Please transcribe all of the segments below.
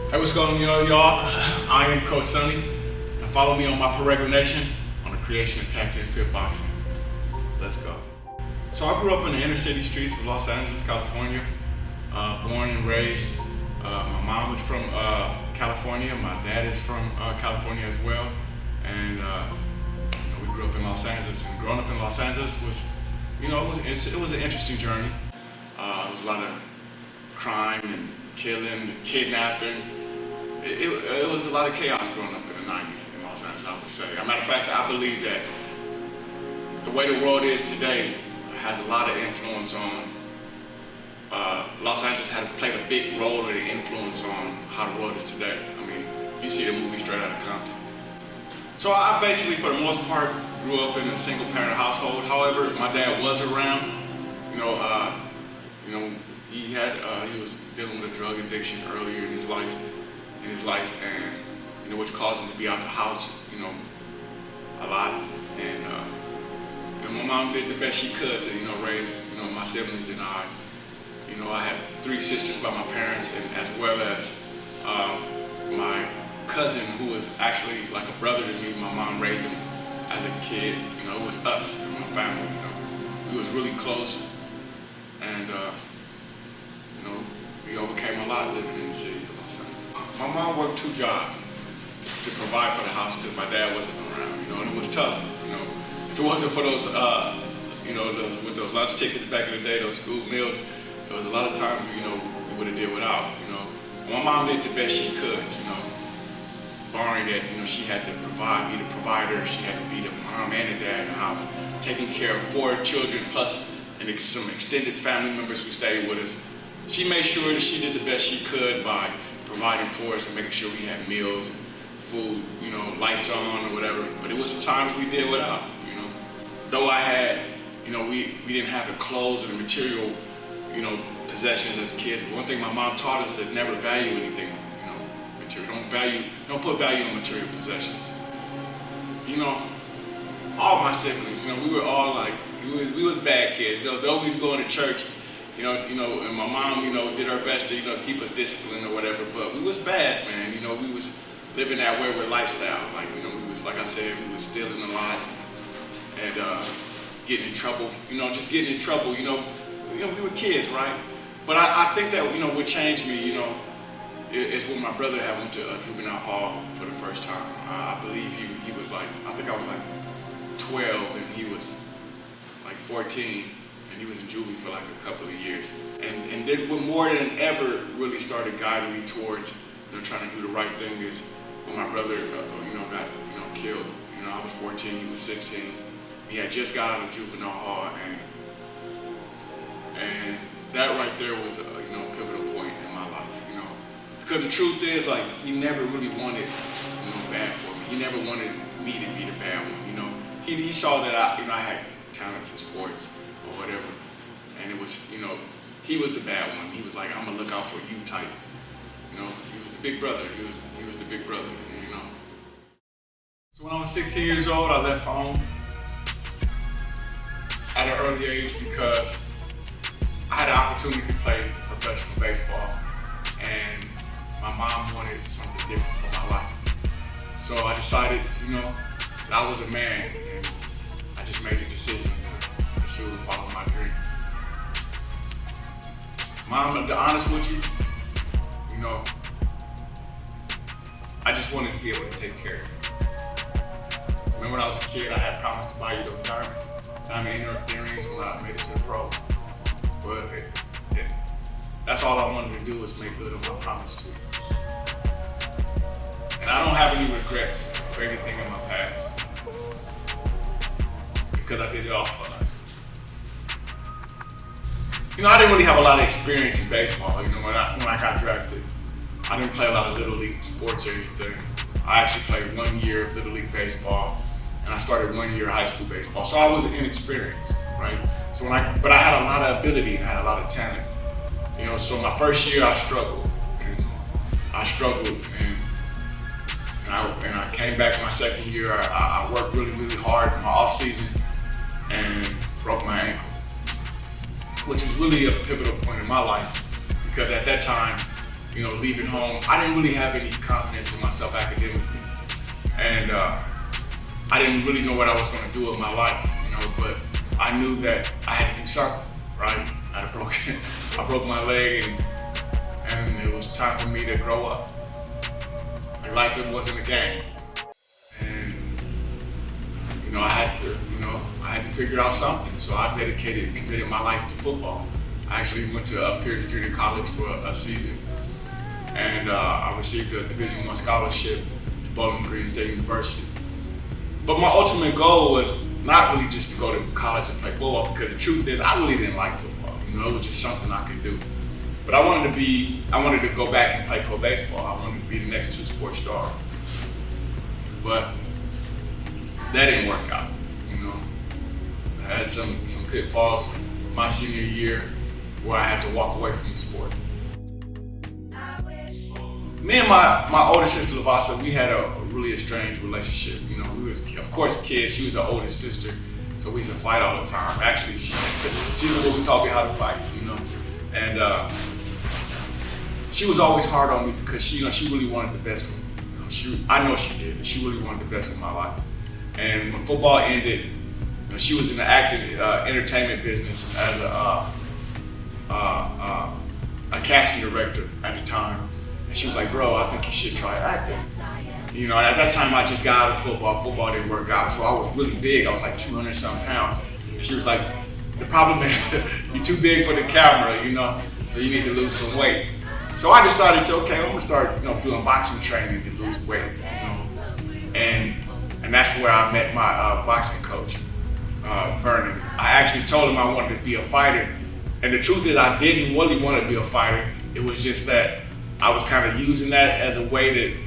Hey, what's going on, y'all? I am Coach Sonny, and follow me on my Pareto Nation on the creation of tap and fit boxing. Let's go. So I grew up in the inner city streets of Los Angeles, California, born and raised. My mom was from California. My dad is from California as well, and we grew up in Los Angeles. And growing up in Los Angeles was, it was an interesting journey. It was a lot of crime and killing, kidnapping. It was a lot of chaos growing up in the 90s in Los Angeles, I would say. As a matter of fact, I believe that the way the world is today has a lot of influence on, Los Angeles played a big role or the influence on how the world is today. I mean, you see the movie Straight Outta Compton. So I basically, for the most part, grew up in a single parent household. However, my dad was around. He was dealing with a drug addiction earlier in his life, and which caused him to be out the house, a lot. And my mom did the best she could to, raise, my siblings and I. I had 3 sisters by my parents, and as well as my cousin, who was actually like a brother to me. My mom raised him as a kid. It was us and my family. We was really close, and we overcame a lot living in the cities of Los Angeles. My mom worked 2 jobs to provide for the house because my dad wasn't around, and it was tough. If it wasn't for those, with those lunch tickets back in the day, those school meals, there was a lot of times, we would have did without, My mom did the best she could, barring that, she had to be the provider, she had to be the mom and the dad in the house, taking care of 4 children plus some extended family members who stayed with us. She made sure that she did the best she could by providing for us and making sure we had meals and food, lights on or whatever. But it was sometimes we did without, Though I had, we didn't have the clothes or the material, possessions as kids. But one thing my mom taught us is never value anything, material. Don't put value on material possessions. All my siblings, we were all like, we was bad kids. They always going to church, and my mom, did her best to, keep us disciplined or whatever. But we was bad, man. We was living that wayward lifestyle. Like, we was, like I said, we was stealing a lot and getting in trouble. Just getting in trouble. We were kids, right? But I think that, what changed me, is when my brother had went to juvenile hall for the first time. I believe he was like, I think I was like 12 and he was like 14, and he was in juvie for like a couple of years. And then what more than ever really started guiding me towards, trying to do the right thing is when my brother, got, killed. I was 14, he was 16. He had just got out of juvenile hall, and that right there was a pivotal point in my life, because the truth is, like, he never really wanted bad for me. He never wanted me to be the bad one. He saw that I had talents in sports or whatever, and it was he was the bad one. He was like, I'm gonna look out for you type. He was the big brother. He was the big brother. So when I was 16 years old, I left home at an early age because I had an opportunity to play professional baseball, and my mom wanted something different for my life. So I decided, that I was a man, and I just made the decision to pursue and follow my dreams. Mom, to be honest with you, I just wanted to be able to take care of you. Remember when I was a kid, I had promised to buy you those diamond earrings when I made it to the pros. But that's all I wanted to do was make good on my promise to you. And I don't have any regrets for anything in my past, because I did it all for us. I didn't really have a lot of experience in baseball. When I got drafted, I didn't play a lot of Little League sports or anything. I actually played 1 year of Little League baseball, and I started 1 year of high school baseball. So I was inexperienced, right? But I had a lot of ability and I had a lot of talent. So my first year I struggled, and I came back my second year. I worked really, really hard in my off season and broke my ankle, which was really a pivotal point in my life, because at that time leaving home, I didn't really have any confidence in myself academically. And I didn't really know what I was gonna do with my life, but I knew that I had to do something, right? I broke my leg and it was time for me to grow up. And life, it wasn't a game. And, I had to figure out something. So I committed my life to football. I actually went to Pierce Junior College for a season. And I received a Division I scholarship to Bowling Green State University. But my ultimate goal was not really just to go to college and play football, because the truth is I really didn't like football. It was just something I could do. But I wanted to go back and play pro baseball. I wanted to be the next two-sport star. But that didn't work out. I had some pitfalls my senior year where I had to walk away from the sport. Me and my older sister Lavasa, we had a really estranged relationship. We was, of course, kids. She was the oldest sister, so we used to fight all the time. Actually, she's the one who taught me how to fight. And she was always hard on me because she really wanted the best for me. I know she did. But she really wanted the best for my life. And when football ended, she was in the acting entertainment business as a casting director at the time. And she was like, "Bro, I think you should try acting." And at that time I just got out of football. Football didn't work out, so I was really big. I was like 200-some pounds. And she was like, "The problem is you're too big for the camera, so you need to lose some weight." So I decided I'm gonna start, doing boxing training to lose weight, And that's where I met my boxing coach, Vernon. I actually told him I wanted to be a fighter. And the truth is I didn't really want to be a fighter. It was just that I was kind of using that as a way to,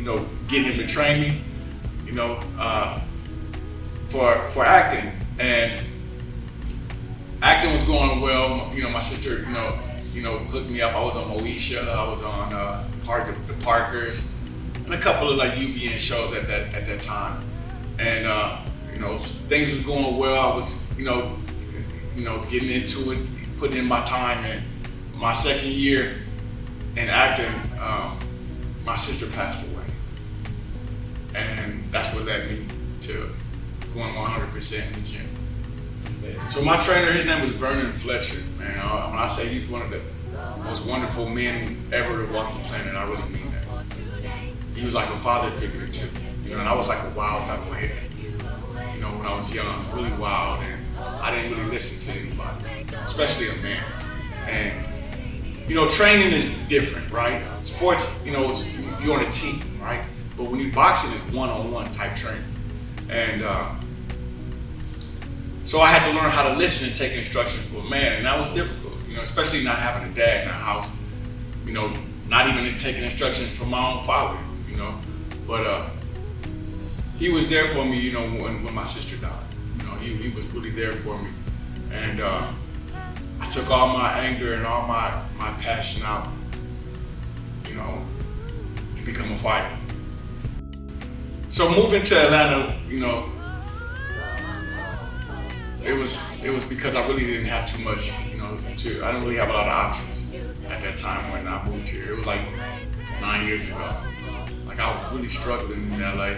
get him to train me, for acting. And acting was going well. My sister, hooked me up. I was on Moesha. I was on the Parkers, and a couple of UBN shows at that time. And things was going well. I was, getting into it, putting in my time. And my second year in acting, my sister passed away, and that's what led me to going 100% in the gym. So my trainer, his name was Vernon Fletcher, man. When I say he's one of the most wonderful men ever to walk the planet, I really mean that. He was like a father figure to me, and I was like a wild knucklehead, when I was young, really wild, and I didn't really listen to anybody, especially a man. And training is different, right? Sports, you're on a team, right? But when you're boxing, it's one-on-one type training. And so I had to learn how to listen and take instructions from a man, and that was difficult, especially not having a dad in the house, not even taking instructions from my own father, But he was there for me, when my sister died. He was really there for me. And I took all my anger and all my passion out, to become a fighter. So moving to Atlanta, it was because I really didn't have too much, I didn't really have a lot of options at that time when I moved here. It was like 9 years ago. I was really struggling in LA.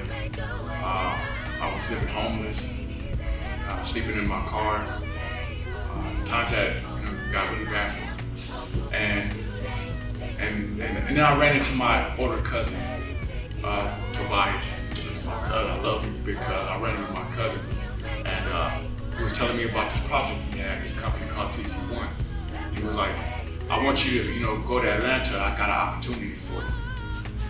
I was living homeless, sleeping in my car. Times that got really bad for me, and then I ran into my older cousin, Tobias. He's my cousin. I love you, big cousin. I ran into my cousin, and he was telling me about this project he had, this company called TC1. He was like, "I want you to go to Atlanta. I got an opportunity for you."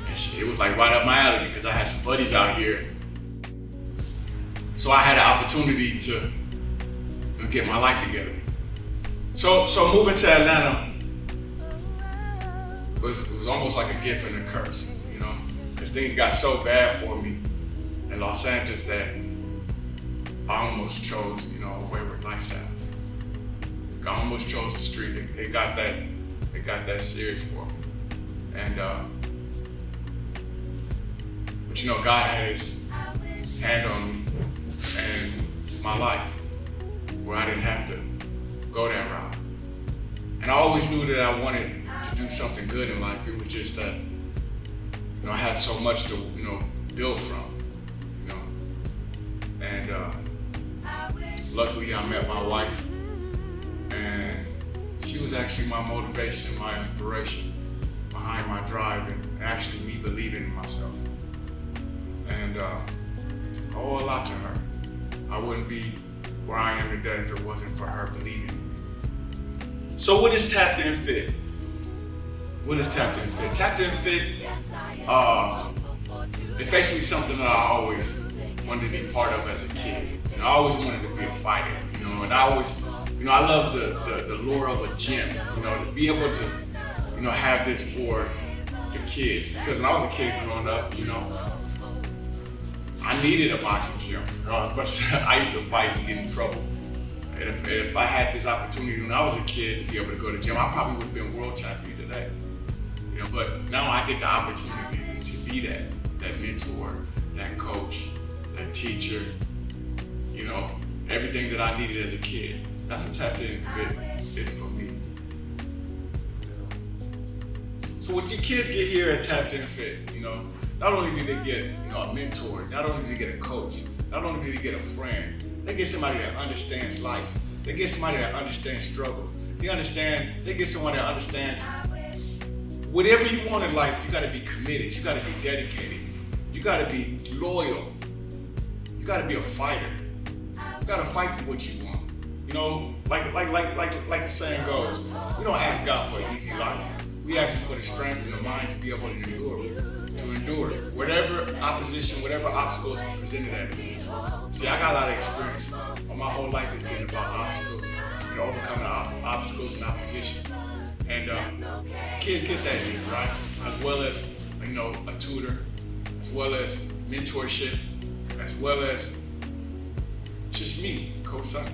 And it was like right up my alley because I had some buddies out here, so I had an opportunity to get my life together. So moving to Atlanta was almost like a gift and a curse, because things got so bad for me in Los Angeles that I almost chose, a wayward lifestyle. I almost chose the street. It got that serious for me, and but God had His hand on me and my life, where I didn't have to go that route. And I always knew that I wanted to to do something good in life. It was just that, I had so much to, build from, And luckily I met my wife, and she was actually my motivation, my inspiration behind my drive, and actually me believing in myself. And I owe a lot to her. I wouldn't be where I am today if it wasn't for her believing in me. So what is Tapped In Fit? What is Tapped In Fit? Tapped In Fit, it's basically something that I always wanted to be part of as a kid. I always wanted to be a fighter, and I always, I love the lure of a gym, to be able to, have this for the kids. Because when I was a kid growing up, I needed a boxing gym. As much as I used to fight and get in trouble. And if I had this opportunity when I was a kid to be able to go to the gym, I probably would have been world champion today. But now I get the opportunity to be that mentor, that coach, that teacher, everything that I needed as a kid. That's what Tapped In Fit is for me. So what your kids get here at Tapped In Fit, not only do they get a mentor, not only do they get a coach, not only do they get a friend, they get somebody that understands life. They get somebody that understands struggle. They get someone that understands whatever you want in life, you gotta be committed, you gotta be dedicated, you gotta be loyal, you gotta be a fighter. You gotta fight for what you want. Like the saying goes, we don't ask God for an easy life. We ask Him for the strength and the mind to be able to endure whatever opposition, whatever obstacles are presented at us. See, I got a lot of experience. My whole life has been about obstacles, overcoming obstacles and opposition. And kids get that here, right? As well as, a tutor, as well as mentorship, as well as just me, Coach Sonny.